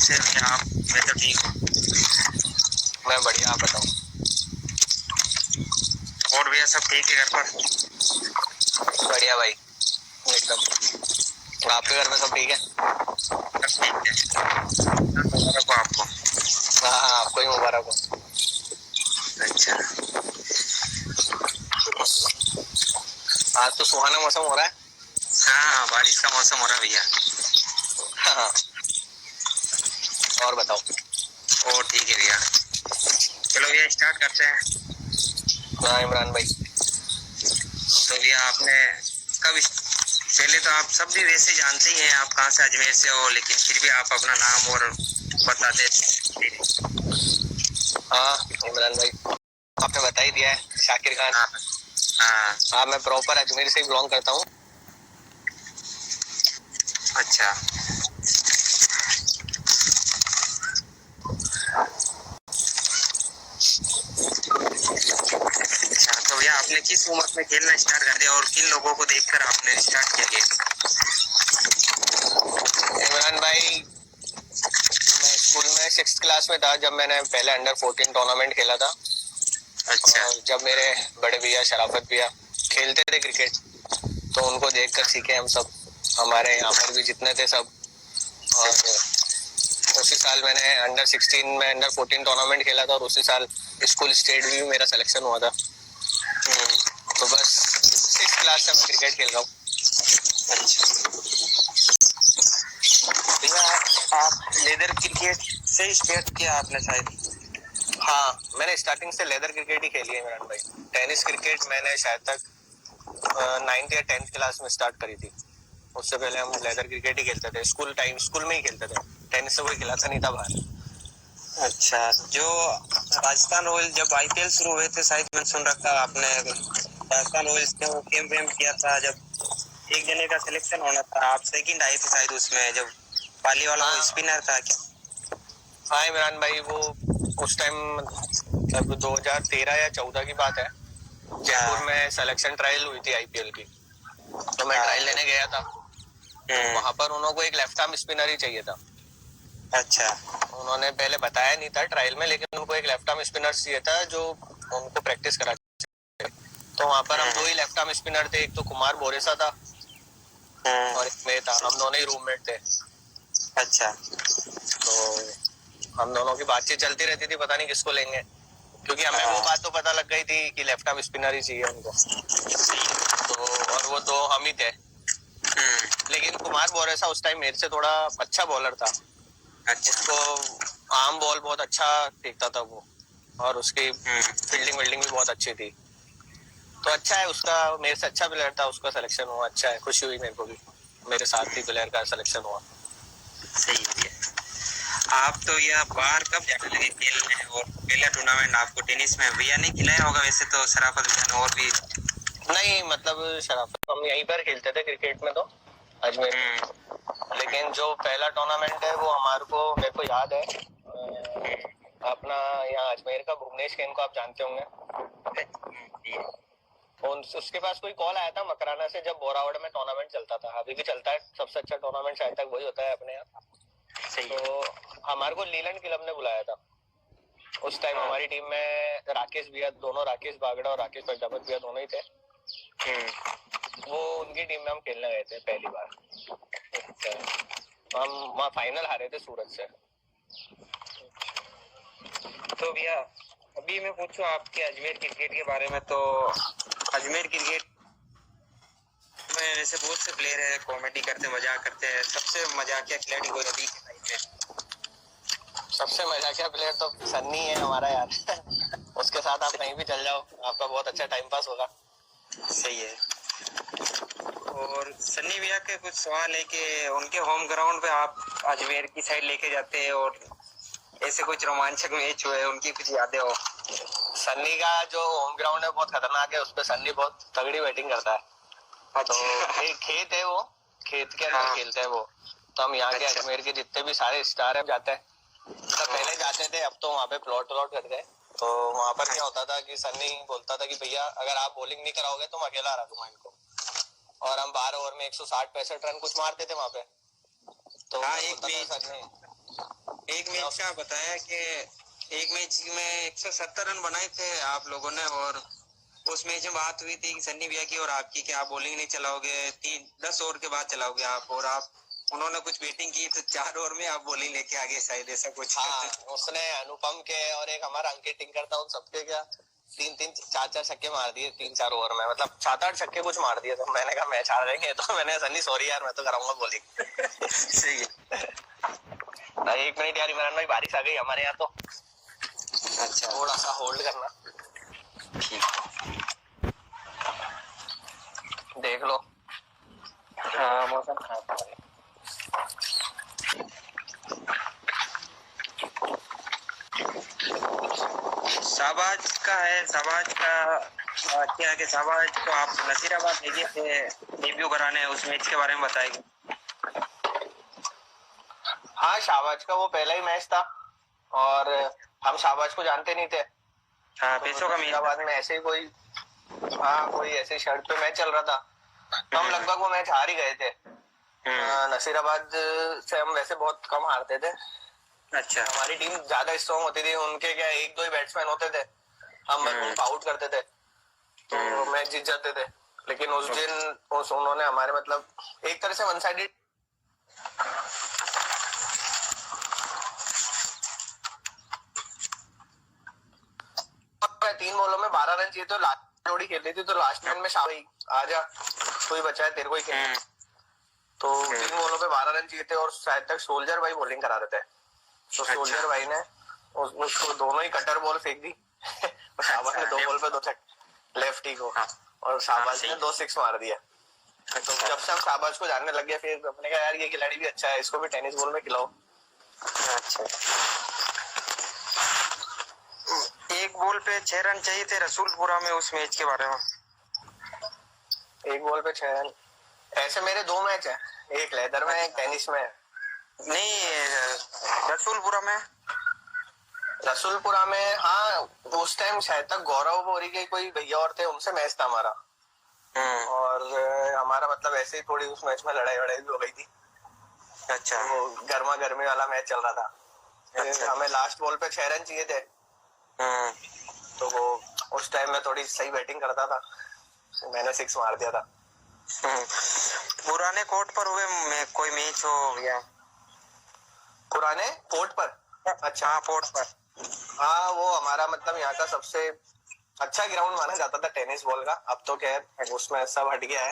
कैसे हैं भैया आप? मैं तो ठीक हूँ। मैं बढ़िया, आप बताओ। और भैया सब ठीक है घर पर? बढ़िया भाई, एकदम। आपके घर में सब ठीक है? सब ठीक है। मुबारक हो आपको। हाँ हाँ, आपको ही मुबारक हो। अच्छा, आज तो सुहाना मौसम हो रहा है। हाँ बारिश का मौसम हो रहा है भैया। हाँ, और बताओ। और ठीक है भैया। चलो भैया स्टार्ट करते हैं। हाँ इमरान भाई। तो भैया आपने कब पहले तो आप सब भी वैसे जानते ही हैं आप कहाँ से, अजमेर से हो, लेकिन फिर भी आप अपना नाम और बता देते। हाँ इमरान भाई, आपने बता ही दिया है, शाकिर खान। हाँ हाँ। हाँ, मैं प्रॉपर अजमेर से ही बिलोंग करता हूँ। अच्छा, तो भैया आपने किस उम्र में खेलना स्टार्ट कर दिया और किन लोगों को देखकर आपने स्टार्ट किया? इमरान भाई, मैं स्कूल में 6th क्लास में था जब मैंने पहले अंडर 14 टूर्नामेंट खेला था। अच्छा। और जब मेरे बड़े भैया शराफत भैया खेलते थे क्रिकेट, तो उनको देखकर सीखे हम सब। हमारे यहाँ पर भी जितने थे सब। और उसी साल मैंने अंडर 16 में अंडर 14 टूर्नामेंट खेला था और उसी साल स्कूल स्टेट भी मेरा सिलेक्शन हुआ था। तो बस 6th क्लास से मैं क्रिकेट खेल रहा हूँ। अच्छा भैया, आप लेदर क्रिकेट से स्टार्ट किया आपने शायद? हाँ, मैंने स्टार्टिंग से लेदर क्रिकेट ही खेली है इमरान भाई। टेनिस क्रिकेट मैंने शायद तक 9th या 10th क्लास में स्टार्ट करी थी। उससे पहले हम लेदर क्रिकेट ही खेलते थे, स्कूल में ही खेलते थे। टेनिस से कोई खिलाता नहीं था बाहर। अच्छा, जो राजस्थान रॉयल जब आईपीएल शुरू हुए थे, शायद मैंने सुन रखा आपने राजस्थान रॉयल्स ने वो कैंप वैम्प किया था, जब एक जने का सिलेक्शन होना था, आप सेकंड आए थे शायद उसमें, जब पाली वाला वो स्पिनर था क्या? हाँ इमरान भाई, वो उस टाइम तब 2013 या 14 की बात है। जयपुर में सिलेक्शन ट्रायल हुई थी आईपीएल की, तो मैं ट्रायल लेने गया था। तो वहां पर उनको एक लेफ्ट आर्म स्पिनर ही चाहिए था। अच्छा, उन्होंने पहले बताया नहीं था ट्रायल में, लेकिन उनको एक लेफ्ट आर्म स्पिनर चाहिए था जो उनको प्रैक्टिस करा। तो वहां पर हम 2 ही लेफ्ट आर्म स्पिनर थे, एक तो कुमार बोरेसा था और एक मैं था। हम दोनों ही रूममेट थे। अच्छा, तो हम दोनों की बातचीत चलती रहती थी, पता नहीं किसको लेंगे, क्योंकि हमें वो बात तो पता लग गई थी कि लेफ्ट आर्म स्पिनर ही चाहिए उनको। तो और वो 2 हम ही थे। लेकिन कुमार बोरेसा उस टाइम मेरे से थोड़ा अच्छा बॉलर था। अच्छा, उसको आर्म बॉल बहुत अच्छा फेंकता था वो, और उसकी फील्डिंग विल्डिंग भी बहुत अच्छी थी। तो अच्छा है, उसका मेरे से अच्छा प्लेयर था, उसका सिलेक्शन हुआ। अच्छा है, खुशी हुई मेरे को भी, मेरे साथ ही प्लेयर का सिलेक्शन हुआ। सही है। आप तो यह बाहर कब जाने लगे खेलने, और पहला टूर्नामेंट आपको टेनिस में भैया ने खिलाया होगा वैसे तो, शराफत भैया ने, और भी? नहीं, मतलब शराफत हम यहीं पर खेलते थे क्रिकेट में, तो अजमेर में। लेकिन जो पहला टूर्नामेंट है वो हमारे को, मेरे को याद है, अपना यहाँ अजमेर का भुवनेश खेन को आप जानते होंगे। उसके पास कोई कॉल आया था मकराना से, जब बोरावड़ में टूर्नामेंट चलता था। अभी भी चलता है, सबसे अच्छा टूर्नामेंट शायद तक वही होता है अपने यहाँ। तो हमारे को लीलैंड क्लब ने बुलाया था। उस टाइम हमारी टीम में राकेश भैया, दोनों राकेश बागड़ा और राकेश प्रजापत भैया दोनों ही थे। वो उनकी टीम में हम खेलने गए थे पहली बार। तो हम वहाँ फाइनल हारे थे सूरत से। तो भैया अभी मैं पूछूं आपके अजमेर क्रिकेट के बारे में, तो अजमेर क्रिकेट में वैसे बहुत से प्लेयर है, कॉमेडी करते, मजाक करते हैं, सबसे मजाकिया खिलाड़ी कोई अभी के टाइम में? सबसे मजाकिया प्लेयर तो सन्नी है हमारा यार। उसके साथ आप कहीं भी चल जाओ, आपका बहुत अच्छा टाइम पास होगा। सही है। और सन्नी भैया के कुछ सवाल है कि उनके होम ग्राउंड पे आप अजमेर की साइड लेके जाते हैं, और ऐसे कुछ रोमांचक मैच हुए, उनकी कुछ यादें हो? सन्नी का जो होम ग्राउंड है बहुत खतरनाक है, उस पर सन्नी बहुत तगड़ी बैटिंग करता है। तो एक खेत है, वो खेत के अंदर खेलते हैं वो। तो हम यहाँ के अजमेर के जितने भी सारे स्टार है जाते हैं। तो पहले जाते थे, अब तो वहाँ पे प्लॉट कर गए। तो वहाँ पर क्या होता था कि सन्नी बोलता था कि भैया अगर आप बॉलिंग नहीं कराओगे तो मैं अकेला हरा दूंगा इनको। और हम 12 ओवर में 160-65 रन कुछ मारते थे वहाँ पे। तो हाँ, एक भी सन्नी एक मैच का बताया कि एक मैच में 170 रन बनाए थे आप लोगों ने, और उस मैच में बात हुई थी कि सन्नी भैया की और आपकी कि आप बॉलिंग नहीं चलाओगे, 10 ओवर के बाद चलाओगे आप, और आप उन्होंने कुछ बैटिंग की तो 4 ओवर में आप बॉलिंग लेके आ गए शायद, ऐसा कुछ। हाँ, उसने अनुपम के और एक हमारा अंकित टिंकर था, उन सबके क्या 3-3 4-4 छक्के मार दिए 3-4 ओवर में, मतलब 7-8 छक्के कुछ मार दिए। तो मैंने कहा मैच हार जाएंगे, तो मैंने सन्नी सॉरी यार, मैं तो कराऊंगा बॉलिंग। सही है। 1 मिनट यार इमरान भाई, बारिश आ गई हमारे यहाँ, तो अच्छा, थोड़ा सा होल्ड करना। देख लो। हाँ मौसम खराब है। शाहबाज का है, शाहबाज का क्या है कि शाहबाज को आप नसीराबाद भेजे थे डेब्यू कराने, उस मैच के बारे में बताएंगे। हाँ, शाहबाज का वो पहला ही मैच था, और हम शाहबाज को जानते नहीं थे। हाँ, पैसों का मैच था। बाद में ऐसे ही कोई, हाँ कोई ऐसी शर्ट पे मैच चल रहा था, तो हम लगभग वो मैच हार ही गए थे। नसीराबाद से हम वैसे बहुत कम हारते थे। अच्छा, हमारी टीम ज्यादा स्ट्रॉन्ग होती थी, उनके क्या 1-2 ही बैट्समैन होते थे, हम बस उनको आउट करते थे तो मैच जीत जाते थे। लेकिन उस दिन उन्होंने हमारे मतलब एक तरह से वन साइडेड, 3 बॉलों में 12 रन चाहिए, तो लास्ट जोड़ी खेलती थी, तो लास्ट मैच में शाबाश आजा कोई बचा है तेरे को ही खेलना, तो 3 बॉलों पे 12 रन चाहिए थे, और शायद तक सोल्जर भाई बॉलिंग करा रहे थे, तो सोल्जर भाई ने उसको दोनों ही कटर बॉल फेंक दी। शाबाश ने 2 बॉल पे 2 छक्के लेफ्टी को, और शाबाश ने 2 6 मार दिया। तो जब से हम शाबाश को जानने लग गए, फिर अपने कहा यार ये खिलाड़ी भी अच्छा है, इसको भी टेनिस बॉल में खिलाओ। अच्छा। एक बॉल पे 6 रन चाहिए थे रसूलपुरा में, उस मैच के बारे में। एक बॉल पे 6 रन, ऐसे मेरे 2 मैच है, एक लेदर में एक टेनिस में। नहीं, रसूलपुरा में। रसूलपुरा में हाँ, उस टाइम शायद तक गौरव बोरी के कोई भैया और थे, उनसे मैच था हमारा, और हमारा मतलब ऐसे ही थोड़ी उस मैच में लड़ाई भी हो गई थी। अच्छा, वो गर्मा गर्मी वाला मैच चल रहा था। अच्छा। हमें लास्ट बॉल पे 6 रन चाहिए थे, तो वो उस टाइम में थोड़ी सही बैटिंग करता था, मैंने 6 मार दिया था। पुराने कोर्ट पर हुए कोई मैच हो गया? पुराने कोर्ट पर? अच्छा, हाँ कोर्ट पर। हाँ, वो हमारा मतलब यहाँ का सबसे अच्छा ग्राउंड माना जाता था टेनिस बॉल का, अब तो खैर उसमें सब हट गया है।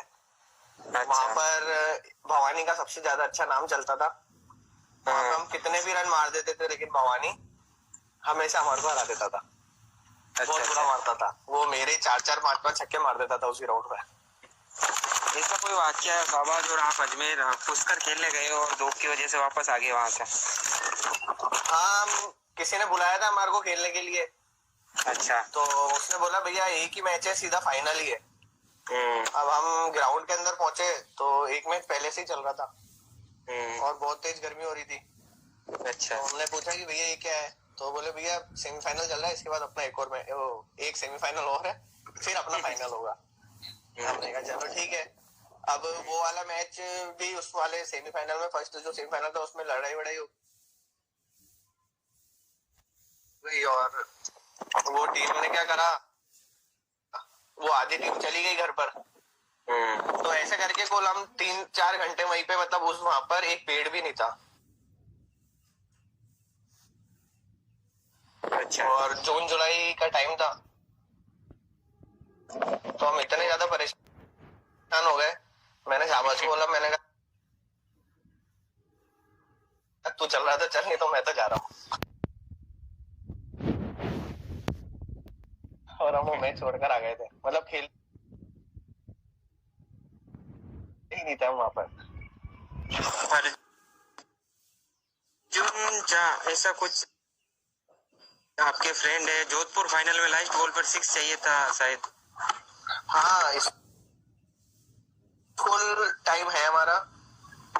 अच्छा। वहाँ पर भवानी का सबसे ज्यादा अच्छा नाम चलता था, वहाँ हम कितने भी रन मार देते थे, लेकिन भवानी हमेशा हमारे को हरा देता था। अच्छा, बहुत बुरा मारता था वो, मेरे 4-4 5-5 छक्के मार देता था उस ग्राउंड में। ऐसा कोई वाक्य है शाहबाज और आप अजमेर पुष्कर खेलने गए और धूप की वजह से वापस आ गए वहां से? हाँ, किसी ने बुलाया था हमारे को खेलने के लिए। अच्छा, तो उसने बोला भैया एक ही मैच है, सीधा फाइनल ही है। अब हम ग्राउंड के अंदर पहुंचे तो एक मैच पहले से ही चल रहा था, और बहुत तेज गर्मी हो रही थी। अच्छा, तो हमने पूछा कि भैया ये क्या है, तो बोले भैया सेमीफाइनल चल रहा है, इसके बाद अपना एक और में एक सेमीफाइनल और है, फिर अपना फाइनल होगा। हमने कहा चलो ठीक है। अब वो वाला मैच भी उस वाले सेमीफाइनल में, फर्स्ट जो सेमीफाइनल था उसमें लड़ाई हो गई, और वो टीम ने क्या करा, वो आधी टीम चली गई घर पर। तो ऐसे करके कुल हम 3-4 घंटे वहीं पे, मतलब उस वहां पर एक पेड़ भी नहीं था। अच्छा, और जून जुलाई का टाइम था, तो हम इतने ज्यादा परेशान हो गए। मैंने शाबाश को बोला, मैंने कहा तू चल रहा था चल, नहीं तो मैं तो जा रहा हूँ। और हम वो मैच छोड़कर आ गए थे, मतलब खेल ही नहीं था वहां पर। ऐसा कुछ आपके फ्रेंड है जोधपुर फाइनल में लास्ट बॉल पर 6 चाहिए था शायद? हाँ, स्कूल टाइम है हमारा।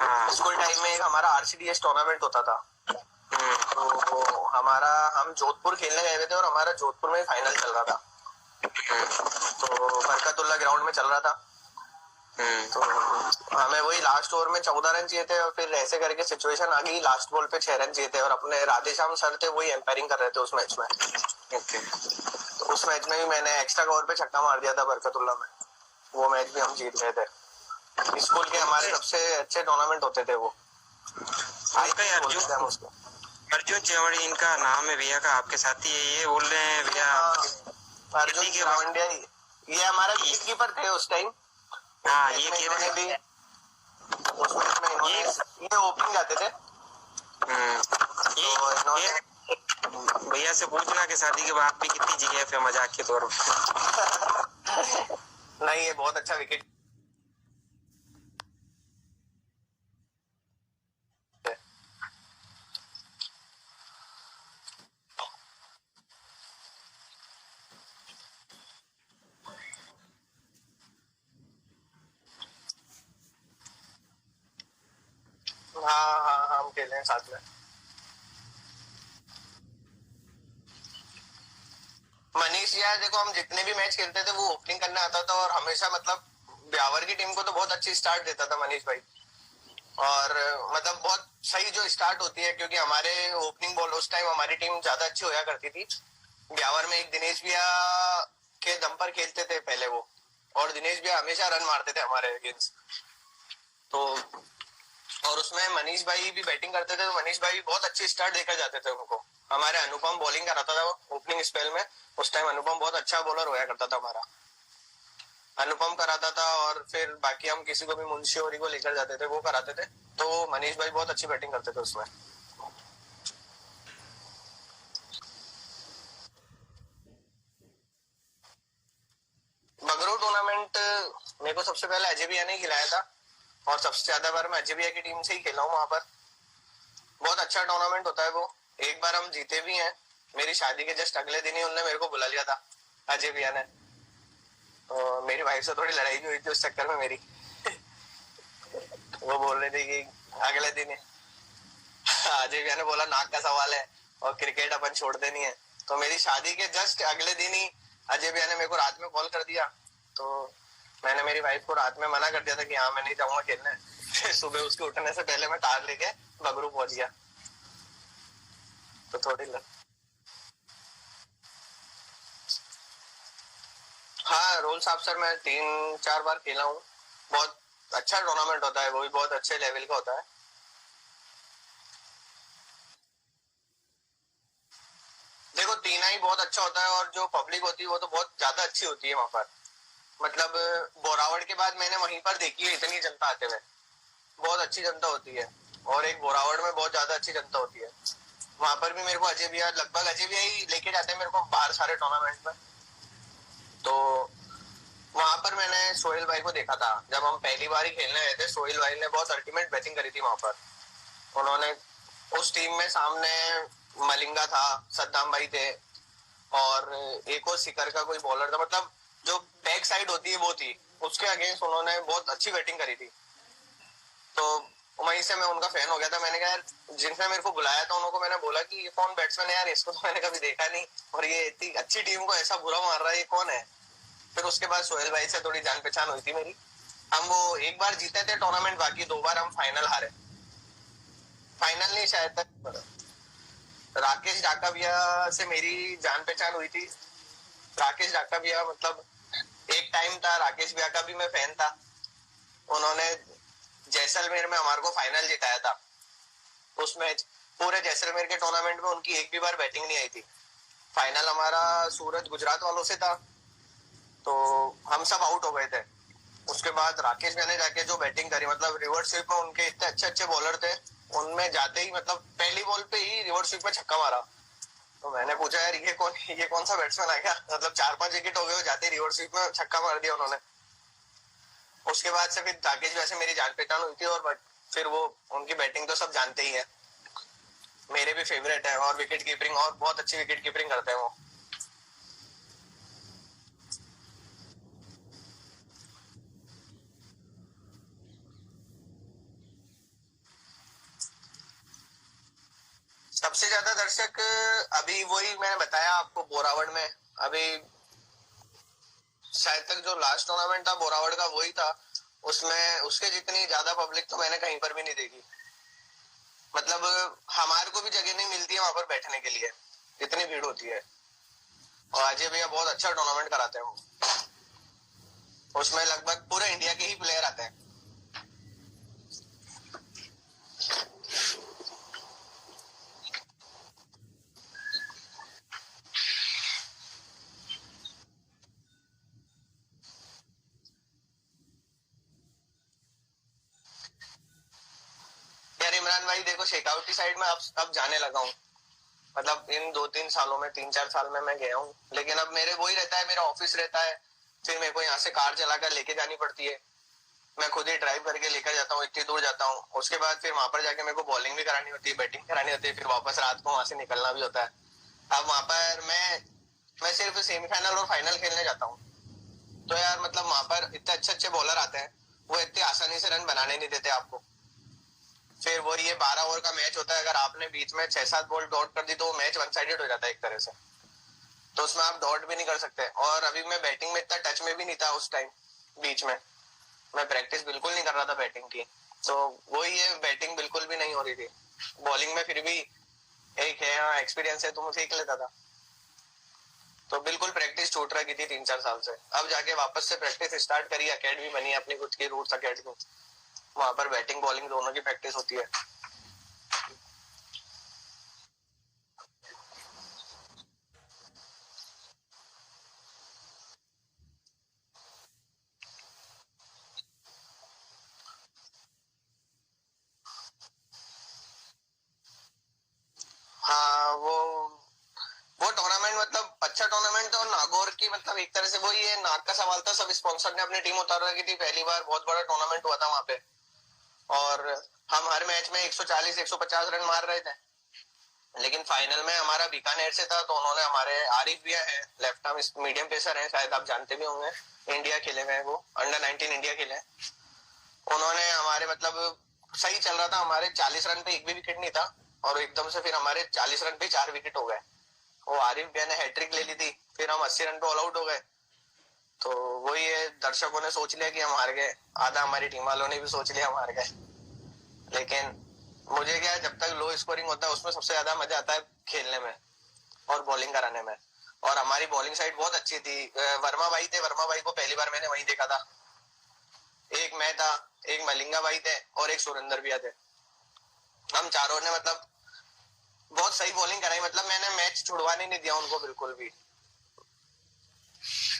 हाँ, स्कूल टाइम में एक हमारा RCDS टूर्नामेंट होता था, तो हमारा हम जोधपुर खेलने गए थे, और हमारा जोधपुर में फाइनल चल रहा था, तो बरकतुल्ला ग्राउंड में चल रहा था। तो हमें वही लास्ट ओवर में 14 रन चाहिए थे और फिर ऐसे करके सिचुएशन आ गई, लास्ट बॉल पे 6 रन चाहिए थे और अपने राधेश्याम सर थे वही एम्पायरिंग कर रहे थे उस मैच में। ओके। तो उस मैच में भी मैंने एक्स्ट्रा कवर पे छक्का मार दिया था बरकतुल्ला में, वो मैच भी हम जीत गए थे। स्कूल के हमारे सबसे अच्छे टूर्नामेंट होते थे वो। अर्जुन चेवड़ी इनका नाम है भैया का, आपके साथी है, ये बोल रहे हैं भैया अर्जुन चेवड़िया ये हमारे विकेट कीपर थे उस टाइम। हाँ, ये कह रहे भी उस मैच में ये ओपनिंग जाते थे। ये भैया से पूछना कि शादी के बाद भी कितनी जीएफ है, मजाक के तौर पे। नहीं, ये बहुत अच्छा विकेट हाँ, हम खेले हैं साथ में। मनीष यार देखो, हम जितने भी मैच खेलते थे वो ओपनिंग करने आता था और हमेशा मतलब ब्यावर की टीम को तो बहुत अच्छी स्टार्ट देता था मनीष भाई। और मतलब बहुत सही जो स्टार्ट होती है, क्योंकि हमारे ओपनिंग बॉल उस टाइम हमारी टीम ज्यादा अच्छी होया करती थी। ब्यावर में एक दिनेश भैया के दम पर खेलते थे पहले वो, और दिनेश भैया हमेशा रन मारते थे हमारे अगेंस्ट। तो और उसमें मनीष भाई भी बैटिंग करते थे, तो मनीष भाई बहुत अच्छी स्टार्ट देकर जाते थे उनको। हमारे अनुपम बॉलिंग कराता था ओपनिंग स्पेल में, उस टाइम अनुपम बहुत अच्छा बॉलर होया करता था हमारा, अनुपम कराता था। और फिर बाकी हम किसी को भी मुंशी औरी को लेकर जाते थे, वो कराते थे। तो मनीष भाई बहुत अच्छी बैटिंग करते थे उसमें। बगरू टूर्नामेंट मेरे को सबसे पहले अजय भैया ने खिलाया था और सबसे ज्यादा बार मैं अजय भैया की टीम से ही खेला हूँ वहां पर। बहुत अच्छा टूर्नामेंट होता है वो। एक बार हम जीते भी हैं, मेरी शादी के जस्ट अगले दिन ही उन्होंने मेरे को बुला लिया था अजय भैया ने। तो मेरी वाइफ से थोड़ी लड़ाई भी हुई थी उस चक्कर में मेरी। वो बोल रहे थे कि अगले दिन अजय भैया ने बोला नाक का सवाल है और क्रिकेट अपन छोड़ते नहीं है। तो मेरी शादी के जस्ट अगले दिन ही अजय भैया ने मेरे को रात में कॉल कर दिया। तो मैंने मेरी वाइफ को रात में मना कर दिया था कि हाँ मैं नहीं जाऊंगा खेलने। फिर सुबह उसके उठने से पहले मैं कार लेके बगरू पहुंच गया। तो थोड़ी हाँ, रोल साहब सर मैं 3-4 बार खेला हूँ। बहुत अच्छा टूर्नामेंट होता है, वो भी बहुत अच्छे लेवल का होता है। देखो तीना ही बहुत अच्छा होता है और जो पब्लिक होती है वो तो बहुत ज्यादा अच्छी होती है वहां पर। मतलब बोरावड़ के बाद मैंने वहीं पर देखी है इतनी जनता आते हुए, बहुत अच्छी जनता होती है। और एक बोरावड़ में बहुत ज्यादा अच्छी जनता होती है। वहां पर भी मेरे को अजय भैया लगभग अजय भैया ही लेके जाते हैं मेरे को बाहर सारे टूर्नामेंट में। तो वहां पर मैंने सोहेल भाई को देखा था जब हम पहली बार ही खेलने गए थे। सोहेल भाई ने बहुत अल्टीमेट बैटिंग करी थी वहां पर। उन्होंने उस टीम में सामने मलिंगा था, सद्दाम भाई थे और एक और सिकर का कोई बॉलर था। मतलब जो बैक साइड होती है वो थी, उसके अगेंस्ट उन्होंने बहुत अच्छी बैटिंग करी थी। तो वहीं से मैं उनका फैन हो गया था। मैंने कहा यार, जिनने मेरे को बुलाया था उनको मैंने बोला कि ये कौन बैट्समैन है यार, इसको तो मैंने कभी देखा नहीं और ये इतनी अच्छी टीम को ऐसा बुरा मार रहा है, ये कौन है। फिर उसके बाद सोहेल भाई से थोड़ी जान पहचान हुई थी मेरी। हम वो एक बार जीते थे टूर्नामेंट, बाकी 2 बार हम फाइनल हारे। फाइनल नहीं शायद तक। राकेश डाका भैया से मेरी जान पहचान हुई थी। राकेश डाका भैया मतलब एक टाइम था, राकेश भैया का भी मैं फैन था। उन्होंने जैसलमेर में हमारे को फाइनल जिताया था। उस मैच पूरे जैसलमेर के टूर्नामेंट में उनकी एक भी बार बैटिंग नहीं आई थी। फाइनल हमारा सूरत गुजरात वालों से था, तो हम सब आउट हो गए थे। उसके बाद राकेश भैया ने जाके जो बैटिंग करी, मतलब रिवर्स स्वीप में उनके इतने अच्छे अच्छे बॉलर थे, उनमें जाते ही मतलब पहली बॉल पे ही रिवर्स स्वीप में छक्का मारा। तो मैंने पूछा यार ये कौन सा बैट्समैन आ गया, मतलब 4-5 विकेट हो गए, जाते रिवर्स स्वीप में छक्का मार दिया उन्होंने। उसके बाद से फिर राकेश भैया से मेरी जान पहचान हुई थी और फिर वो उनकी बैटिंग तो सब जानते ही है, मेरे भी फेवरेट है। और विकेट कीपिंग और बहुत अच्छी विकेट कीपिंग करते हैं वो। सबसे ज्यादा दर्शक अभी वही मैंने बताया आपको बोरावड़ में, अभी शायद तक जो लास्ट टूर्नामेंट था बोरावड़ का वही था। उसमें उसके जितनी ज्यादा पब्लिक तो मैंने कहीं पर भी नहीं देखी। मतलब हमारे को भी जगह नहीं मिलती है वहां पर बैठने के लिए, इतनी भीड़ होती है। और अजय भैया बहुत अच्छा टूर्नामेंट कराते हैं वो, उसमें लगभग पूरे इंडिया के ही प्लेयर आते हैं। यार इमरान भाई देखो, शेखावटी साइड में अब जाने लगा हूँ। मतलब इन 2-3 सालों में, 3-4 साल में मैं गया हूँ, लेकिन अब मेरे वही रहता है, मेरा ऑफिस रहता है, फिर मेरे को यहाँ से कार चलाकर लेके जानी पड़ती है, मैं खुद ही ड्राइव करके लेकर जाता हूँ, इतनी दूर जाता हूँ। उसके बाद फिर वहां पर जाके मेरे को बॉलिंग भी करानी होती है, बैटिंग करानी होती है, फिर वापस रात को वहां से निकलना भी होता है। अब वहां पर मैं सिर्फ सेमीफाइनल और फाइनल खेलने जाता हूँ। तो यार मतलब वहां पर इतने अच्छे अच्छे बॉलर आते हैं, वो इतनी आसानी से रन बनाने नहीं देते आपको। फिर वो ये 12 ओवर का मैच होता है, अगर आपने बीच में 6-7 बॉल डॉट कर दी तो वो मैच वन साइडेड हो जाता है एक तरह से, तो उसमें आप डॉट भी नहीं कर सकते। और अभी मैं बैटिंग में इतना टच में भी नहीं था उस टाइम, बीच में मैं प्रैक्टिस बिल्कुल नहीं कर रहा था बैटिंग की, तो वही है, बैटिंग बिल्कुल भी नहीं हो रही थी। बॉलिंग में फिर भी एक है, हाँ एक्सपीरियंस है, तो मैं सीख लेता था। तो बिल्कुल प्रैक्टिस छूट रही थी 3-4 साल से, अब जाके वापस से प्रैक्टिस स्टार्ट करी, अकेडमी बनी अपनी खुद की, रूट्स अकेडमी, वहां पर बैटिंग बॉलिंग दोनों की प्रैक्टिस होती है। हाँ वो टूर्नामेंट मतलब अच्छा टूर्नामेंट था, और नागौर की मतलब एक तरह से वही है, नाक का सवाल था, सब स्पॉन्सर ने अपनी टीम उतार रखी थी, पहली बार बहुत बड़ा टूर्नामेंट हुआ था वहां पे, और हम हर मैच में 140-150 रन मार रहे थे। लेकिन फाइनल में हमारा बीकानेर से था, तो उन्होंने, हमारे आरिफ भैया है, लेफ्ट आर्म मीडियम पेसर है, शायद आप जानते भी होंगे, इंडिया खेले हुए हैं वो, अंडर 19 इंडिया खेले हैं। उन्होंने हमारे मतलब सही चल रहा था, हमारे 40 रन पे एक भी विकेट नहीं था, और एकदम से फिर हमारे 40 रन पे 4 विकेट हो गए। वो आरिफ भैया ने हैट्रिक ले ली थी, फिर हम 80 रन पे ऑल आउट हो गए। तो वही है, दर्शकों ने सोच लिया कि हम हार गए, आधा हमारी टीम वालों ने भी सोच लिया हम हार गए। लेकिन मुझे क्या है, जब तक लो स्कोरिंग होता है उसमें सबसे ज्यादा मजा आता है खेलने में और बॉलिंग कराने में। और हमारी बॉलिंग साइड बहुत अच्छी थी, वर्मा भाई थे, वर्मा भाई को पहली बार मैंने वहीं देखा था। एक मैं था, एक मलिंगा भाई थे, और एक सुरेंद्र भैया थे। हम चारों ने मतलब बहुत सही बॉलिंग कराई, मतलब मैंने मैच छुड़वाने नहीं दिया उनको बिल्कुल भी।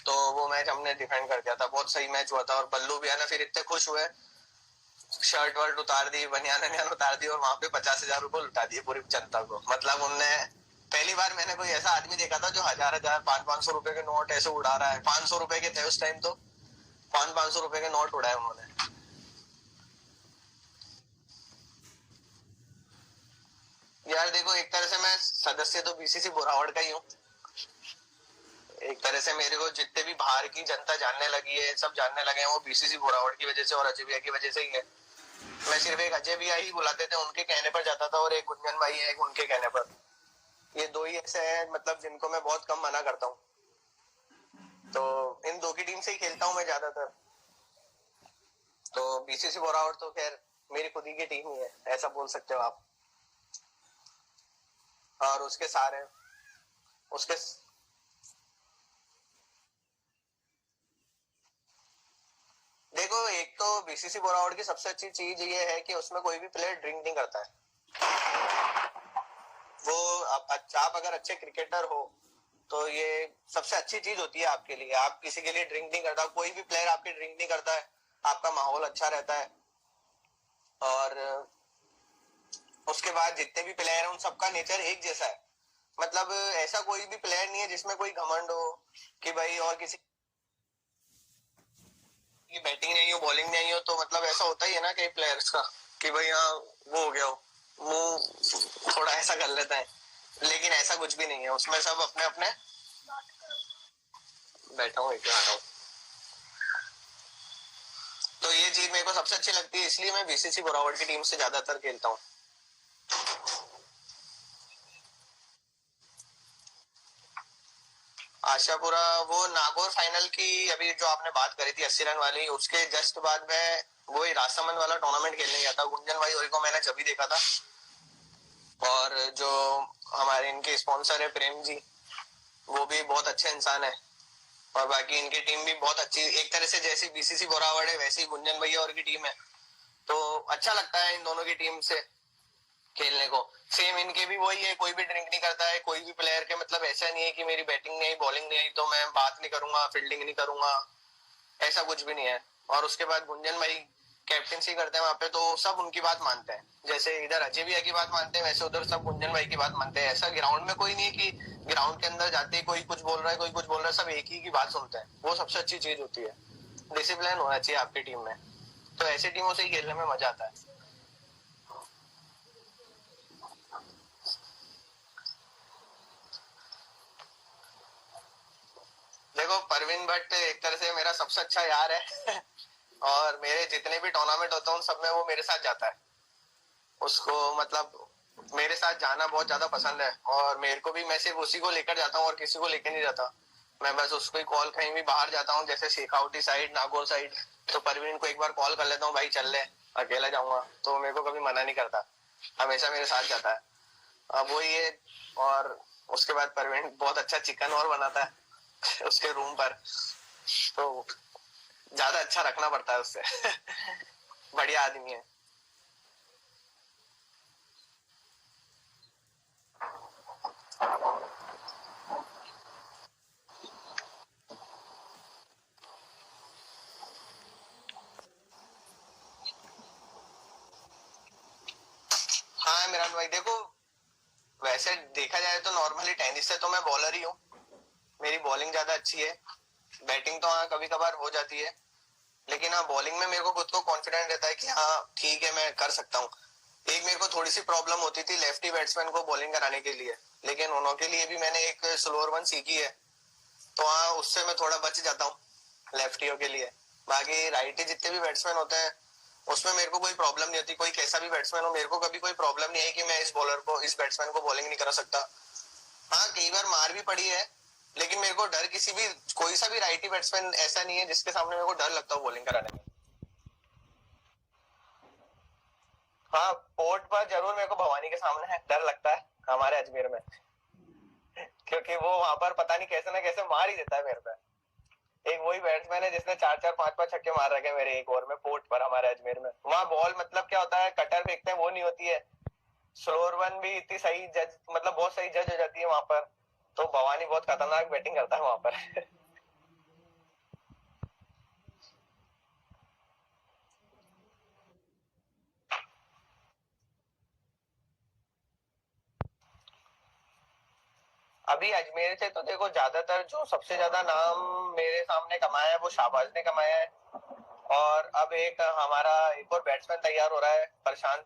तो वो मैच हमने डिफेंड कर दिया था, बहुत सही मैच हुआ था। और बल्लू भैया ने फिर इतने खुश हुए, शर्ट वर्ट उतार दी, बनियान वनियान उतार दी, और वहां पे 50,000 रुपए लुटा दिए पूरी जनता को। मतलब उनने, पहली बार मैंने कोई ऐसा आदमी देखा था जो 1,000-1,000, 500-500 रुपए के नोट ऐसे उड़ा रहा है। 500 रुपए के थे उस टाइम, तो 500-500 रुपए के नोट उड़ाए उन्होंने। यार देखो, एक तरह से मैं सदस्य तो बीसीसी बोरावड़ का ही हूँ। एक तरह से मेरे को जितने भी बाहर की जनता जानने लगी है, सब जानने लगे हैं, वो बीसीसी बोरावड़ की वजह से और अजय भैया की वजह से ही है। मैं सिर्फ एक अजय भैया ही बुलाते थे, उनके कहने पर जाता था, और एक गुंजन भाई है, एक उनके कहने पर। ये दो ही ऐसे हैं मतलब जिनको मैं बहुत कम मना करता हूँ। तो इन दो की टीम से ही खेलता हूँ मैं ज्यादातर। तो बीसीसी बोरावड़ तो खैर मेरी खुद ही की टीम ही है, ऐसा बोल सकते हो आप। और उसके सारे, उसके, देखो एक तो बीसीसी बोरावड़ की सबसे अच्छी चीज ये है कि उसमें कोई भी प्लेयर ड्रिंक नहीं करता है। वो आप अगर अच्छे क्रिकेटर हो तो ये सबसे अच्छी चीज होती है आपके लिए। आप किसी के लिए ड्रिंक नहीं करता, कोई भी प्लेयर आपकी ड्रिंक नहीं करता है, आपका माहौल अच्छा रहता है। और उसके बाद जितने भी प्लेयर हैं उन सबका नेचर एक जैसा है। मतलब ऐसा कोई भी प्लेयर नहीं है जिसमें कोई घमंड हो कि भाई और किसी की बैटिंग नहीं हो, बॉलिंग नहीं हो, तो मतलब ऐसा होता ही है ना कई प्लेयर्स का कि भाई हाँ वो हो गया हो, मुंह थोड़ा ऐसा कर लेता है। लेकिन ऐसा कुछ भी नहीं है उसमें, सब अपने अपने। बैठा हूँ, एक आ रहा हूँ। तो ये चीज मेरे को सबसे अच्छी लगती है, इसलिए मैं बीसीसी बोरावड़ की टीम से ज्यादातर खेलता हूँ। आशापुरा वो नागौर फाइनल की अभी जो आपने बात करी थी 80 रन वाली, उसके जस्ट बाद में वही राजसमंद वाला टूर्नामेंट खेलने गया था। गुंजन भाई और को मैंने जब भी देखा था। और जो हमारे इनके स्पॉन्सर है प्रेम जी, वो भी बहुत अच्छे इंसान है। और बाकी इनकी टीम भी बहुत अच्छी, एक तरह से जैसी बीसीसी बोरावड़ है वैसी गुंजन भैया और की टीम है। तो अच्छा लगता है इन दोनों की टीम से खेलने को। सेम इनके भी वही है, कोई भी ड्रिंक नहीं करता है कोई भी प्लेयर के, मतलब ऐसा नहीं है कि मेरी बैटिंग नहीं आई बॉलिंग नहीं आई तो मैं बात नहीं करूंगा, फील्डिंग नहीं करूंगा, ऐसा कुछ भी नहीं है। और उसके बाद गुंजन भाई कैप्टनसी करते हैं वहां पे, तो सब उनकी बात मानते हैं। जैसे इधर अजय भैया की बात मानते हैं, वैसे उधर सब गुंजन भाई की बात मानते हैं। ऐसा ग्राउंड में कोई नहीं है कि ग्राउंड के अंदर जाते ही कोई कुछ बोल रहा है कोई कुछ बोल रहा है, सब एक ही की बात सुनते हैं। वो सबसे अच्छी चीज होती है। डिसिप्लिन होना चाहिए आपकी टीम में, तो ऐसी टीमों से ही खेलने में मजा आता है। देखो परवीन भट्ट एक तरह से मेरा सबसे अच्छा यार है और मेरे जितने भी टूर्नामेंट होते हैं उन सब में वो मेरे साथ जाता है। उसको मतलब मेरे साथ जाना बहुत ज्यादा पसंद है और मेरे को भी, मैं सिर्फ उसी को लेकर जाता हूँ और किसी को लेकर नहीं जाता। मैं बस उसको ही कॉल, कहीं भी बाहर जाता हूँ जैसे शेखावटी साइड नागौर साइड, तो परवीन को एक बार कॉल कर लेता हूँ, भाई चल ले, अकेला जाऊंगा, तो मेरे को कभी मना नहीं करता, हमेशा मेरे साथ जाता है। अब वो ये, और उसके बाद परवीन बहुत अच्छा चिकन और बनाता है उसके रूम पर, तो ज्यादा अच्छा रखना पड़ता है उससे बढ़िया आदमी है। हाँ इमरान भाई, देखो वैसे देखा जाए तो नॉर्मली टेनिस से तो मैं बॉलर ही हूँ, मेरी बॉलिंग ज्यादा अच्छी है। बैटिंग तो हाँ कभी कभार हो जाती है, लेकिन हाँ बॉलिंग में मेरे को खुद को कॉन्फिडेंट रहता है कि हाँ ठीक है मैं कर सकता हूँ। एक मेरे को थोड़ी सी प्रॉब्लम होती थी लेफ्टी बैट्समैन को बॉलिंग कराने के लिए, लेकिन उनके लिए भी मैंने एक स्लोअर वन सीखी है, तो हाँ उससे मैं थोड़ा बच जाता हूँ लेफ्टियों के लिए। बाकी राइटी जितने भी बैट्समैन होते हैं उसमें मेरे को कोई प्रॉब्लम नहीं होती, कोई कैसा भी बैट्समैन हो, मेरे को कभी कोई प्रॉब्लम नहीं है कि मैं इस बॉलर को, इस बैट्समैन को बॉलिंग नहीं करा सकता। हाँ कई बार मार भी पड़ी है, लेकिन मेरे को डर किसी भी, कोई सा भी राइटी बैट्समैन ऐसा नहीं है जिसके सामने मेरे को डर लगता हो बॉलिंग कराने में। हाँ पोर्ट पर जरूर मेरे को भवानी के सामने है डर लगता है, हमारे अजमेर में, क्योंकि वो वहां पर पता नहीं कैसे ना कैसे मार ही देता है मेरे पे। एक वही बैट्समैन है जिसने 4-4 5-5 छक्के मार रखे मेरे एक ओवर में पोर्ट पर हमारे अजमेर में। वहां बॉल मतलब क्या होता है, कटर फेंकते हैं वो नहीं होती है, स्लोअर वन भी इतनी सही जज, मतलब बहुत सही जज हो जाती है वहां पर। तो भवानी बहुत खतरनाक बैटिंग करता है वहां पर अभी अजमेर से तो देखो ज्यादातर जो सबसे ज्यादा नाम मेरे सामने कमाया है वो शाहबाज ने कमाया है। और अब एक हमारा एक और बैट्समैन तैयार हो रहा है प्रशांत,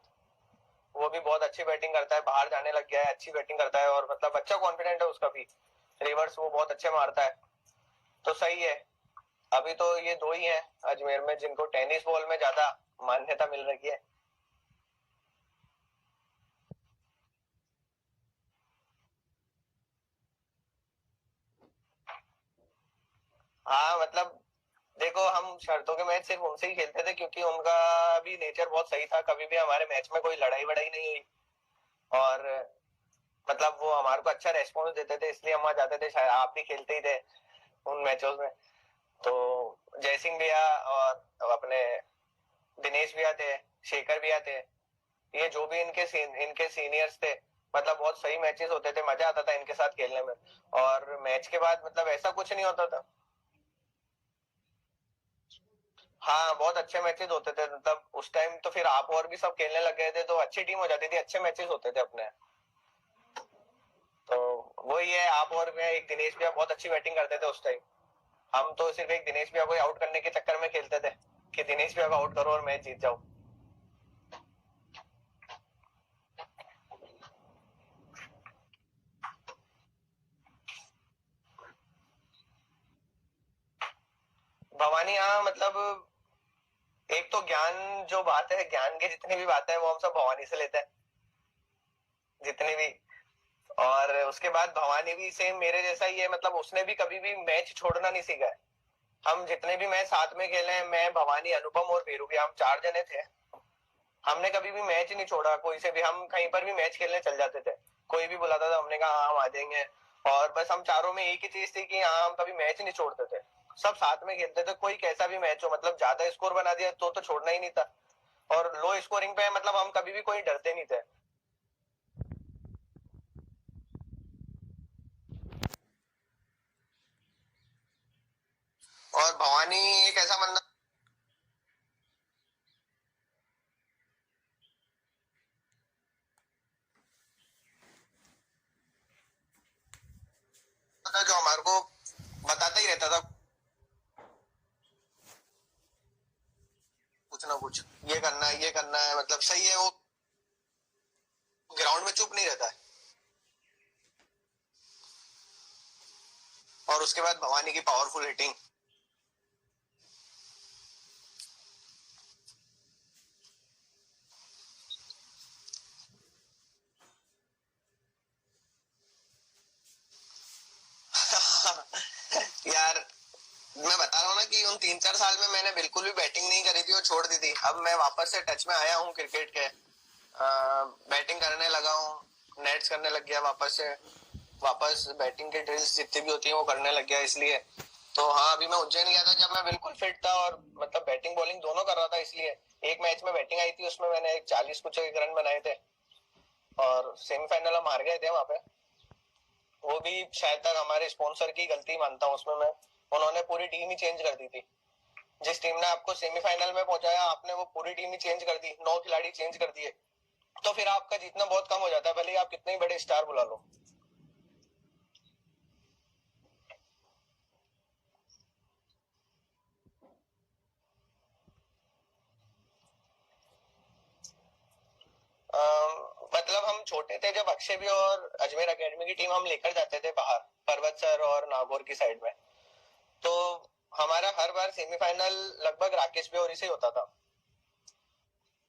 वो भी बहुत अच्छी बैटिंग करता है, बाहर जाने लग गया है, अच्छी बैटिंग करता है और मतलब अच्छा कॉन्फिडेंट है उसका भी, रिवर्स वो बहुत अच्छे मारता है, तो सही है। अभी तो ये दो ही हैं अजमेर में जिनको टेनिस बॉल में ज्यादा मान्यता मिल रही है। हाँ मतलब देखो हम शर्तों के मैच सिर्फ उनसे ही खेलते थे क्योंकि उनका भी नेचर बहुत सही था, कभी भी हमारे मैच में कोई लड़ाई वड़ाई नहीं हुई। और मतलब वो हमारे को अच्छा रेस्पॉन्स देते थे, इसलिए हम वहां जाते थे, शायद आप भी खेलते ही थे उन मैचों में। तो जयसिंह भैया और अपने दिनेश भैया थे, शेखर भैया थे, ये जो भी इनके सीनियर्स थे, मतलब बहुत सही मैचेस होते थे, मजा आता था इनके साथ खेलने में। और मैच के बाद मतलब ऐसा कुछ नहीं होता था। हाँ बहुत अच्छे मैचेस होते थे, मतलब उस टाइम तो फिर आप और भी सब खेलने लग गए थे तो अच्छी टीम हो जाती थी, अच्छे मैचेस होते थे अपने। तो वही है, आप और मैं, एक दिनेश भैया बहुत अच्छी बैटिंग करते थे उस टाइम। हम तो सिर्फ एक दिनेश भैया को आउट करने के चक्कर में खेलते थे कि दिनेश भैया को आउट करो और मैच जीत जाओ। भवानी हाँ मतलब एक तो ज्ञान जो बात है, ज्ञान की जितनी भी बातें हैं वो हम सब भवानी से लेते हैं, जितनी भी। और उसके बाद भवानी भी सेम मेरे जैसा ही है, मतलब उसने भी कभी भी मैच छोड़ना नहीं सीखा है। हम जितने भी मैच साथ में खेले हैं, मैं, भवानी, अनुपम और वीरू भी, हम 4 जने थे, हमने कभी भी मैच नहीं छोड़ा कोई से भी। हम कहीं पर भी मैच खेलने चल जाते थे, कोई भी बुलाता था, हमने कहा हाँ हम आ जाएंगे। और बस हम चारों में एक ही चीज थी कि हाँ हम कभी मैच नहीं छोड़ते थे, सब साथ में खेलते थे, कोई कैसा भी मैच हो, मतलब ज्यादा स्कोर बना दिया तो छोड़ना ही नहीं था। और लो स्कोरिंग पे मतलब हम कभी भी कोई डरते नहीं थे। और भवानी एक ऐसा बंदा था जो हमारे को बताता ही रहता था कुछ ना कुछ, ये करना है, ये करना है, मतलब सही है। वो ग्राउंड में चुप नहीं रहता है। और उसके बाद भवानी की पावरफुल हिटिंग। यार मैं बता रहा हूँ ना कि उन 3-4 साल में मैंने बिल्कुल भी बैटिंग नहीं करी थी और छोड़ दी थी। अब मैं वापस से टच में आया हूँ क्रिकेट के, बैटिंग करने लगा हूँ, नेट्स करने लग गया वापस से, वापस बैटिंग के ड्रिल्स जितनी भी होती है वो करने लग गया। इसलिए तो हाँ, अभी मैं उज्जैन गया था जब मैं बिल्कुल फिट था और मतलब बैटिंग बॉलिंग दोनों कर रहा था। इसलिए एक मैच में बैटिंग आई थी, उसमें मैंने 40 कुछ एक रन बनाए थे और सेमीफाइनल हम हार गए थे वहां पे। वो भी शायद तक हमारे स्पॉन्सर की गलती मानता हूँ उसमें मैं। उन्होंने पूरी टीम ही चेंज कर दी थी। जिस टीम ने आपको सेमीफाइनल में पहुंचाया, आपने वो पूरी टीम ही चेंज कर दी, 9 खिलाड़ी चेंज कर दिए, तो फिर आपका जीतना बहुत कम हो जाता है, भले ही आप कितने ही बड़े स्टार बुला लो। मतलब हम छोटे थे जब अक्षय भी और अजमेर एकेडमी की टीम हम लेकर जाते थे बाहर, पर्वत सर और नागौर की साइड में, तो हमारा हर बार सेमीफाइनल लगभग राकेश बिहारी से होता था।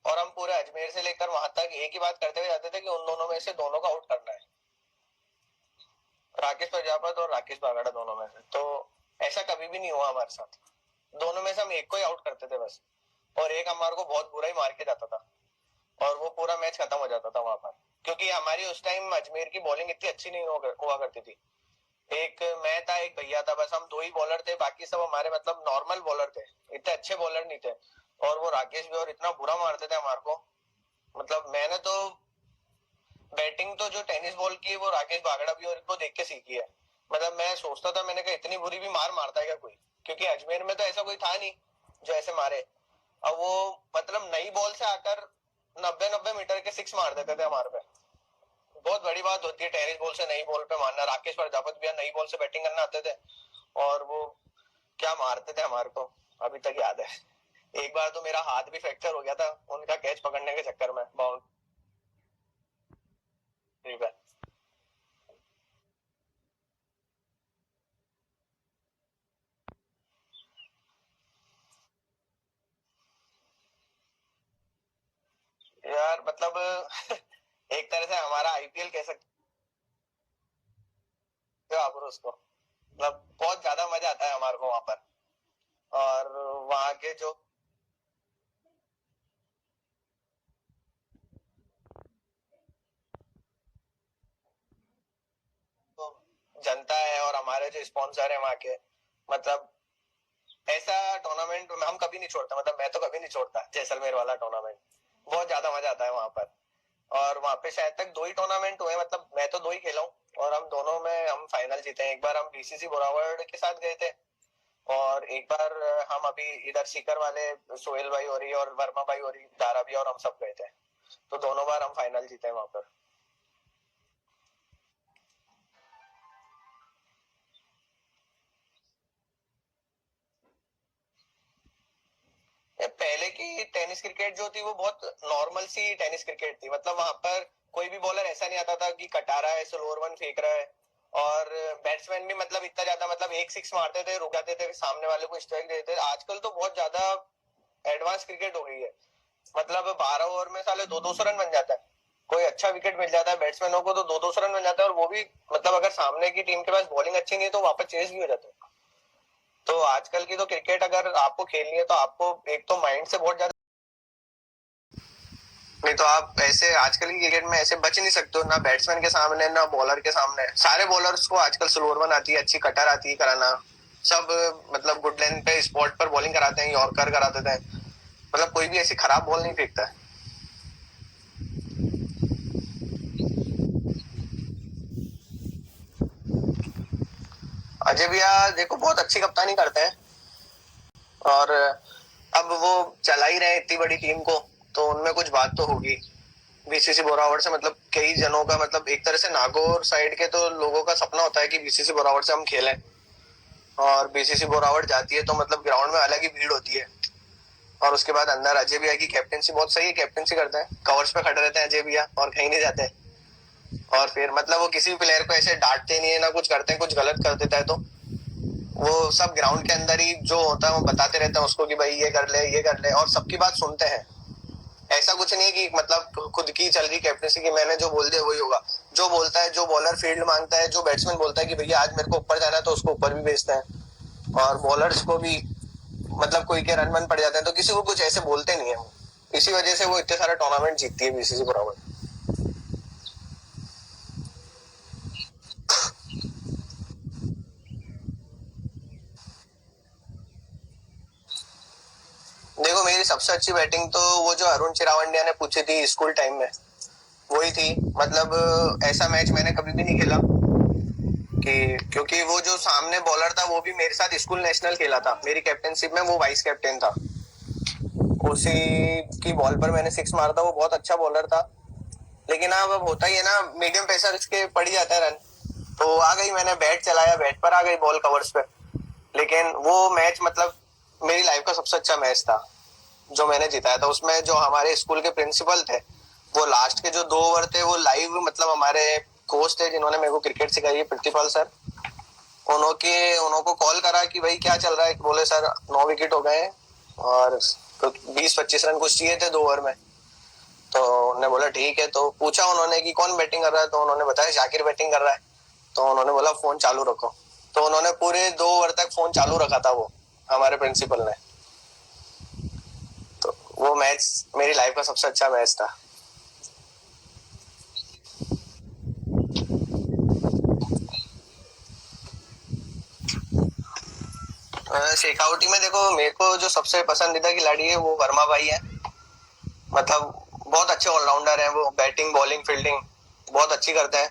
और हम पूरे अजमेर से लेकर वहां तक एक ही बात करते हुए जाते थे कि उन दोनों में से दोनों को आउट करना है, राकेश प्रजापत और राकेश बागड़ा दोनों में से। तो ऐसा कभी भी नहीं हुआ हमारे साथ, दोनों में से हम एक को ही आउट करते थे बस, और एक हमारे को बहुत बुरा ही मार के जाता था और वो पूरा मैच खत्म हो जाता था वहां पर। क्योंकि हमारी उस टाइम अजमेर की बॉलिंग इतनी अच्छी नहीं हुआ करती थी। एक मैं था, एक भैया था, बस हम 2 ही बॉलर थे, बाकी सब हमारे मतलब नॉर्मल बॉलर थे, इतने अच्छे बॉलर नहीं थे। और वो राकेश भी और इतना बुरा मारते थे हमारे को, मतलब मैंने तो बैटिंग तो जो टेनिस बॉल की है वो राकेश बागड़ा भी और इनको देख के सीखी है। मतलब मैं सोचता था, मैंने कहा इतनी बुरी भी मार मारता है क्या कोई, क्योंकि अजमेर में तो ऐसा कोई था नहीं जो ऐसे मारे। अब वो मतलब नई बॉल से आकर 90-90 मीटर के 6 मार देते थे हमारे पे। बहुत बड़ी बात होती है टेनिस बॉल से नई बॉल पे मारना। राकेश प्रजापत भी नई बॉल से बैटिंग करना आते थे और वो क्या मारते थे हमारे को, अभी तक याद है। एक बार तो मेरा हाथ भी फ्रैक्चर हो गया था उनका कैच पकड़ने के चक्कर में बाउंड्री पे। यार मतलब एक तरह से हमारा आईपीएल कह सकते हो आप उसको। मतलब बहुत ज्यादा मजा आता है हमारे को वहां पर। और वहां के जो जनता है और हमारे जो स्पॉन्सर है वहां के, मतलब ऐसा टूर्नामेंट हम कभी नहीं छोड़ते, मतलब मैं तो कभी नहीं छोड़ता जैसलमेर वाला टूर्नामेंट। बहुत ज्यादा मजा आता है वहां पर। और वहां पे शायद तक 2 ही टूर्नामेंट हुए, मतलब मैं तो 2 ही खेला हूँ और हम दोनों में हम फाइनल जीते हैं। एक बार हम बीसीसी बोरावड़ के साथ गए थे और एक बार हम अभी इधर सीकर वाले सोहेल भाई और वर्मा भाई और दारा भी और हम सब गए थे, तो दोनों बार हम फाइनल जीते हैं वहां पर। पहले की टेनिस क्रिकेट जो थी वो बहुत नॉर्मल सी टेनिस क्रिकेट थी, मतलब वहां पर कोई भी बॉलर ऐसा नहीं आता था कि कटा रहा है, स्लोअर वन फेंक रहा है। और बैट्समैन भी मतलब इतना ज्यादा, मतलब एक 6 मारते थे, रुक जाते थे, सामने वाले को स्ट्राइक देते थे। आजकल तो बहुत ज्यादा एडवांस क्रिकेट हो गई है, मतलब 12 ओवर में साले 200-200 रन बन जाता है। कोई अच्छा विकेट मिल जाता है बैट्समैनों को तो 2-2 रन मिल जाता है, और वो भी मतलब अगर सामने की टीम के पास बॉलिंग अच्छी नहीं है तो वापस चेस भी हो जाते हैं। तो आजकल की तो क्रिकेट अगर आपको खेलनी है तो आपको एक तो माइंड से बहुत ज्यादा, नहीं तो आप ऐसे आजकल की क्रिकेट में ऐसे बच नहीं सकते हो, ना बैट्समैन के सामने ना बॉलर के सामने। सारे बॉलर्स को आजकल स्लोअर वन आती है, अच्छी कटर आती है कराना, सब मतलब गुड लेंथ पे स्पॉट पर बॉलिंग कराते हैं, यॉर्कर करा देते हैं, मतलब कोई भी ऐसी खराब बॉल नहीं फेंकता है। अजय भैया देखो बहुत अच्छी कप्तानी करते हैं, और अब वो चला ही रहे इतनी बड़ी टीम को, तो उनमें कुछ बात तो होगी। बीसीसी बोरावड़ से मतलब कई जनों का मतलब एक तरह से नागौर साइड के तो लोगों का सपना होता है कि बीसीसी बोरावड़ से हम खेलें, और बीसीसी बोरावड़ जाती है तो मतलब ग्राउंड में अलग ही भीड़ होती है। और उसके बाद अंदर अजय भैया की कैप्टनसी बहुत सही है, कैप्टनसी करते हैं, कवर्स पे खड़े रहते हैं अजय भैया और कहीं नहीं जाते। और फिर मतलब वो किसी भी प्लेयर को ऐसे डांटते नहीं है ना कुछ करते हैं, कुछ गलत कर देता है तो वो सब ग्राउंड के अंदर ही जो होता है वो बताते रहते हैं उसको कि भाई ये कर ले ये कर ले, और सबकी बात सुनते हैं। ऐसा कुछ नहीं है कि मतलब खुद की चल रही कैप्टनसी की मैंने जो बोल दिया वही होगा। जो बोलता है, जो बॉलर फील्ड मांगता है, जो बैट्समैन बोलता है कि भैया आज मेरे को ऊपर जाना है तो उसको ऊपर भी भेजते हैं। और बॉलर्स को भी मतलब कोई के रन वन पड़ जाते हैं तो किसी को कुछ ऐसे बोलते नहीं है वो। इसी वजह से वो इतने सारे टूर्नामेंट जीतती है बीसीसी बराबर। देखो मेरी सबसे अच्छी बैटिंग तो वो जो अरुण चिरावंडिया ने पूछी थी स्कूल टाइम में वही थी। मतलब ऐसा मैच मैंने कभी भी नहीं खेला कि, क्योंकि वो जो सामने बॉलर था वो भी मेरे साथ स्कूल नेशनल खेला था, मेरी कैप्टनशिप में वो वाइस कैप्टन था। उसी की बॉल पर मैंने सिक्स मारा था, वो बहुत अच्छा बॉलर था। लेकिन अब होता ही है ना, मीडियम पेसर के पड़ ही जाता है रन, तो आ गई, मैंने बैट चलाया, बैट पर आ गई बॉल कवर्स पे। लेकिन वो मैच मतलब मेरी लाइफ का सबसे अच्छा मैच था जो मैंने जिताया था। उसमें जो हमारे स्कूल के प्रिंसिपल थे वो लास्ट के जो 2 ओवर थे वो लाइव मतलब हमारे कोच थे जिन्होंने मेरे को क्रिकेट सिखाई है, प्रिंसिपल सर, उनको कॉल करा कि भाई क्या चल रहा है। बोले सर 9 विकेट हो गए और तो 20-25 रन कुछ चाहिए थे 2 ओवर में। तो उन्होंने बोला ठीक है, तो पूछा उन्होंने कि कौन बैटिंग कर रहा है, तो उन्होंने बताया शाकिर बैटिंग कर रहा है। तो उन्होंने बोला फोन चालू रखो, तो उन्होंने पूरे 2 ओवर तक फोन चालू रखा था वो हमारे प्रिंसिपल ने। तो वो मैच मेरी लाइफ का सबसे अच्छा मैच था। शेखावटी में देखो मेरे को जो सबसे पसंदीदा खिलाड़ी है वो वर्मा भाई है। मतलब बहुत अच्छे ऑलराउंडर हैं वो, बैटिंग बॉलिंग फील्डिंग बहुत अच्छी करते हैं।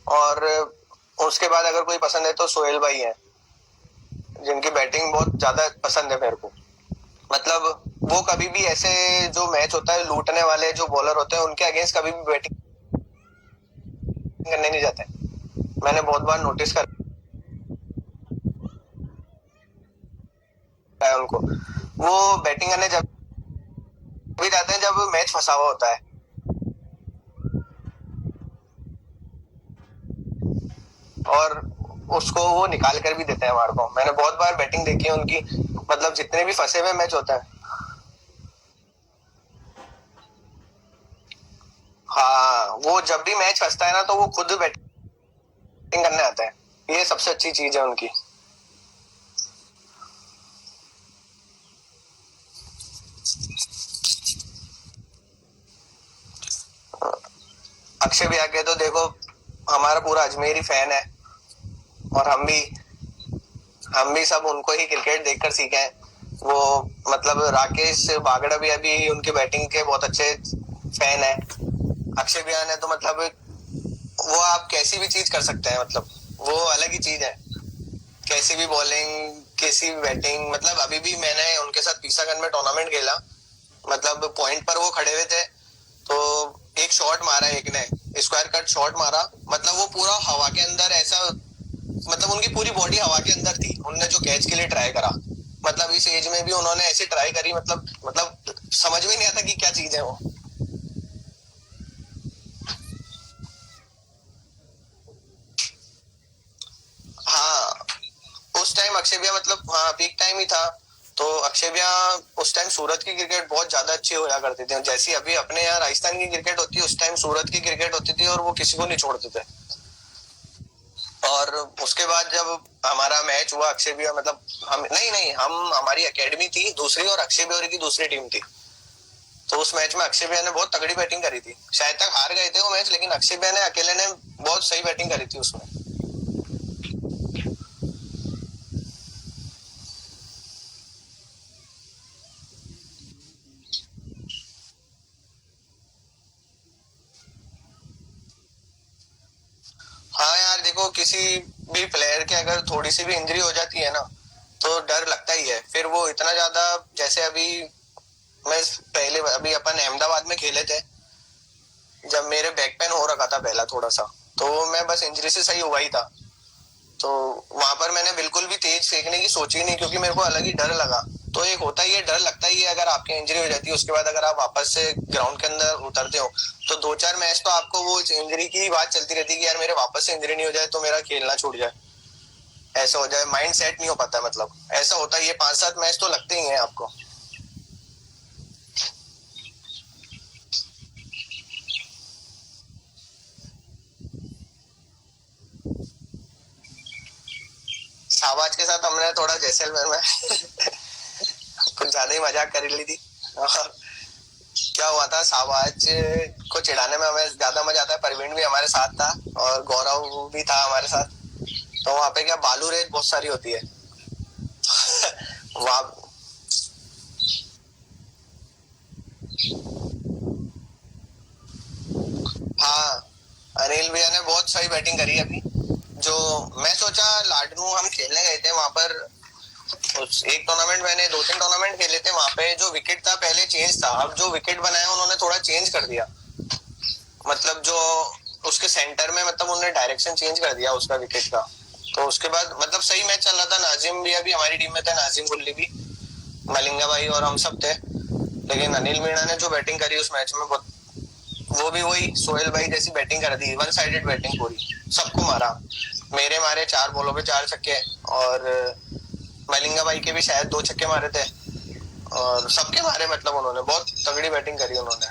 और उसके बाद अगर कोई पसंद है तो सोहेल भाई है, जिनकी बैटिंग बहुत ज्यादा पसंद है मेरे को। मतलब वो कभी भी ऐसे जो मैच होता है लूटने वाले जो बॉलर होते हैं उनके अगेंस्ट कभी भी बैटिंग करने नहीं जाते। मैंने बहुत बार नोटिस करा है उनको। वो बैटिंग करने जब भी जाते हैं जब मैच फंसा हुआ होता है, और उसको वो निकाल कर भी देते हैं हमारे को। मैंने बहुत बार बैटिंग देखी है उनकी, मतलब जितने भी फंसे हुए मैच होते हैं। हाँ, वो जब भी मैच फंसता है ना तो वो खुद बैटिंग करने आता है, ये सबसे अच्छी चीज है उनकी। अक्षय भैया के तो देखो हमारा पूरा अजमेर ही फैन है, और हम भी सब उनको ही क्रिकेट देखकर सीखे हैं। वो मतलब राकेश बागड़ा भी अभी उनके बैटिंग के बहुत अच्छे फैन है। अक्षय भैया ने तो मतलब वो आप कैसी भी चीज कर सकते हैं, मतलब वो अलग ही चीज है। कैसी भी बॉलिंग कैसी भी बैटिंग, मतलब अभी भी मैंने उनके साथ पीसागंज में टूर्नामेंट खेला। मतलब पॉइंट पर वो खड़े हुए थे तो एक शॉट मारा, एक ने स्क्वायर कट शॉट मारा, मतलब वो पूरा हवा के अंदर ऐसा, मतलब उनकी पूरी बॉडी हवा के अंदर थी, उन्होंने जो कैच के लिए ट्राई करा। मतलब इस एज में भी उन्होंने ऐसी ट्राई करी, मतलब समझ में नहीं आता कि क्या चीज है वो। हाँ, उस टाइम अक्षय भैया मतलब हाँ पीक टाइम ही था। तो अक्षय भैया उस टाइम सूरत की क्रिकेट बहुत ज्यादा अच्छी होया करती थी, जैसी अभी अपने यहाँ राजस्थान की क्रिकेट होती है उस टाइम सूरत की क्रिकेट होती थी, और वो किसी को नहीं छोड़ते थे। और उसके बाद जब हमारा मैच हुआ अक्षय भैया, मतलब हम नहीं हम हमारी एकेडमी थी दूसरी और अक्षय भैया की दूसरी टीम थी। तो उस मैच में अक्षय भैया ने बहुत तगड़ी बैटिंग करी थी, शायद तक हार गए थे वो मैच, लेकिन अक्षय भैया ने अकेले ने बहुत सही बैटिंग करी थी उसमें। हाँ यार देखो, किसी भी प्लेयर के अगर थोड़ी सी भी इंजरी हो जाती है ना, तो डर लगता ही है। फिर वो इतना ज्यादा, जैसे अभी मैं पहले अभी अपन अहमदाबाद में खेले थे, जब मेरे बैक पेन हो रखा था पहला थोड़ा सा, तो मैं बस इंजरी से सही हुआ ही था। तो वहां पर मैंने बिल्कुल भी तेज फेंकने की सोची नहीं, क्योंकि मेरे को अलग ही डर लगा। तो एक होता ही है, डर लगता ही है। अगर आपकी इंजरी हो जाती है उसके बाद अगर आप वापस से ग्राउंड के अंदर उतरते हो, तो 2-4 मैच तो आपको वो इंजरी की बात चलती रहती है कि यार मेरे वापस से इंजरी नहीं हो जाए तो मेरा खेलना छूट जाए, ऐसा हो जाए, माइंड सेट नहीं हो पाता। मतलब ऐसा होता ही है, 5-7 मैच तो लगते ही हैं आपको। शाहबाज के साथ हमने थोड़ा जैसलमेर में कुछ ज्यादा ही मजाक कर ली थी। और क्या हुआ था, शाहबाज को चिढ़ाने में हमें ज्यादा मजा आता है। परवीन भी हमारे साथ था और गौरव भी था हमारे साथ। तो वहाँ पे क्या, बालू रेत बहुत सारी होती है वहाँ। हाँ, अनिल भैया ने बहुत सही बैटिंग करी अभी। जो मैं सोचा, लाडनू हम खेलने गए थे वहां पर, उस एक टूर्नामेंट, मैंने 2-3 टूर्नामेंट खेले थे वहां पे। जो विकेट था पहले चेंज था, अब जो विकेट बनाया उन्होंने थोड़ा चेंज कर दिया। मतलब जो उसके सेंटर में, मतलब उन्होंने डायरेक्शन चेंज कर दिया उसका विकेट का। तो उसके बाद मतलब सही मैच चल रहा था। नाजिम भैया भी हमारी टीम में थे, नाजिम गुल्ली भी, मलिंगा भाई और हम सब थे। लेकिन अनिल मीणा ने जो बैटिंग करी उस मैच में, बहुत, वो भी वही सोहेल भाई जैसी बैटिंग कर दी, वन साइडेड बैटिंग पूरी, सबको मारा। मेरे मारे 4 बॉलों पे 4 छक्के, और मलिंगा भाई के भी शायद 2 छक्के मारे थे, और सबके मारे। मतलब उन्होंने बहुत तगड़ी बैटिंग करी उन्होंने।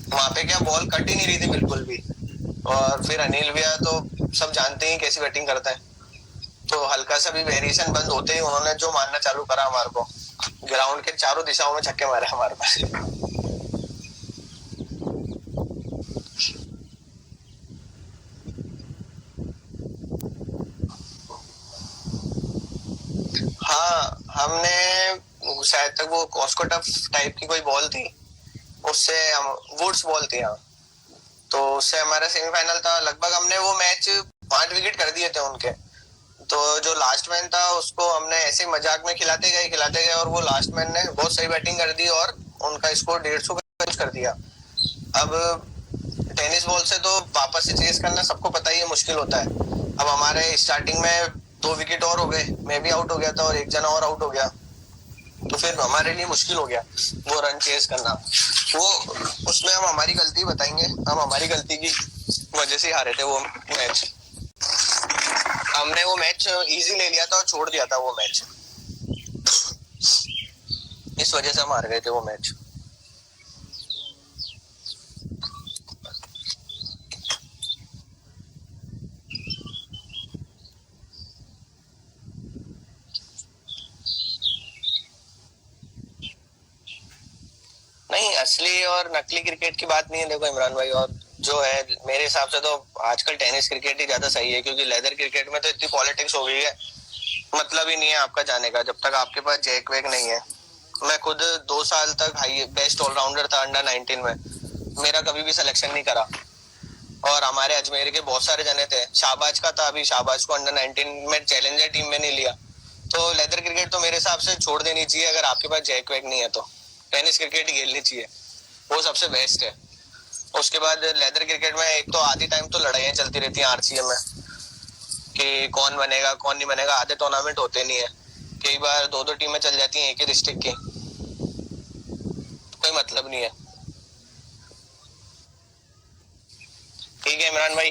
वहां पे क्या, बॉल कट ही नहीं रही थी बिल्कुल भी। और फिर अनिल भैया तो सब जानते ही कैसी बैटिंग करता है, तो हल्का सा भी वेरिएशन बंद होते ही उन्होंने जो मारना चालू करा हमारे को, ग्राउंड के चारों दिशाओं में छक्के मारे हमारे पास। हाँ, हमने शायद तक वो कॉस्को टफ टाइप की कोई बॉल थी, उससे हम, वुड्स बॉल थी हाँ, तो उससे हमारा सेमीफाइनल था। लगभग हमने वो मैच 5 विकेट कर दिए थे उनके। तो जो लास्ट मैन था उसको हमने ऐसे मजाक में खिलाते गए और वो लास्ट मैन ने बहुत सही बैटिंग कर दी और उनका स्कोर 150 का कर दिया। अब टेनिस बॉल से तो वापस से चेस करना सबको पता ही है, मुश्किल होता है। अब हमारे स्टार्टिंग में 2 विकेट और हो गए, मैं भी आउट हो गया था और एक जना और आउट हो गया, तो फिर हमारे लिए मुश्किल हो गया वो रन चेस करना। वो उसमें हम हमारी गलती बताएंगे, हम हमारी गलती की वजह से हारे थे वो मैच। हमने वो मैच इजी ले लिया था और छोड़ दिया था वो मैच, इस वजह से हम हार गए थे वो मैच। नहीं, असली और नकली क्रिकेट की बात नहीं है देखो इमरान भाई। और जो है मेरे हिसाब से तो आजकल टेनिस क्रिकेट ही ज्यादा सही है, क्योंकि लेदर क्रिकेट में तो इतनी पॉलिटिक्स हो गई है, मतलब ही नहीं है आपका जाने का जब तक आपके पास जैक वैक नहीं है। मैं खुद 2 साल तक हाई बेस्ट ऑलराउंडर था अंडर 19 में, मेरा कभी भी सिलेक्शन नहीं करा। और हमारे अजमेर के बहुत सारे जने थे, शाहबाज का था, अभी शाहबाज को अंडर 19 में चैलेंजर टीम में नहीं लिया। तो लेदर क्रिकेट तो मेरे हिसाब से छोड़ देनी चाहिए, अगर आपके पास जैक वैक नहीं है तो टेनिस क्रिकेट ही खेलनी चाहिए, वो सबसे बेस्ट है। उसके बाद लेदर क्रिकेट में एक तो आधी टाइम तो लड़ाइयाँ चलती रहती हैं आरसीए में कि कौन बनेगा कौन नहीं बनेगा, आधे टूर्नामेंट होते नहीं है, कई बार 2-2 टीमें चल जाती हैं एक ही डिस्ट्रिक्ट की, कोई मतलब नहीं है। ठीक है इमरान भाई।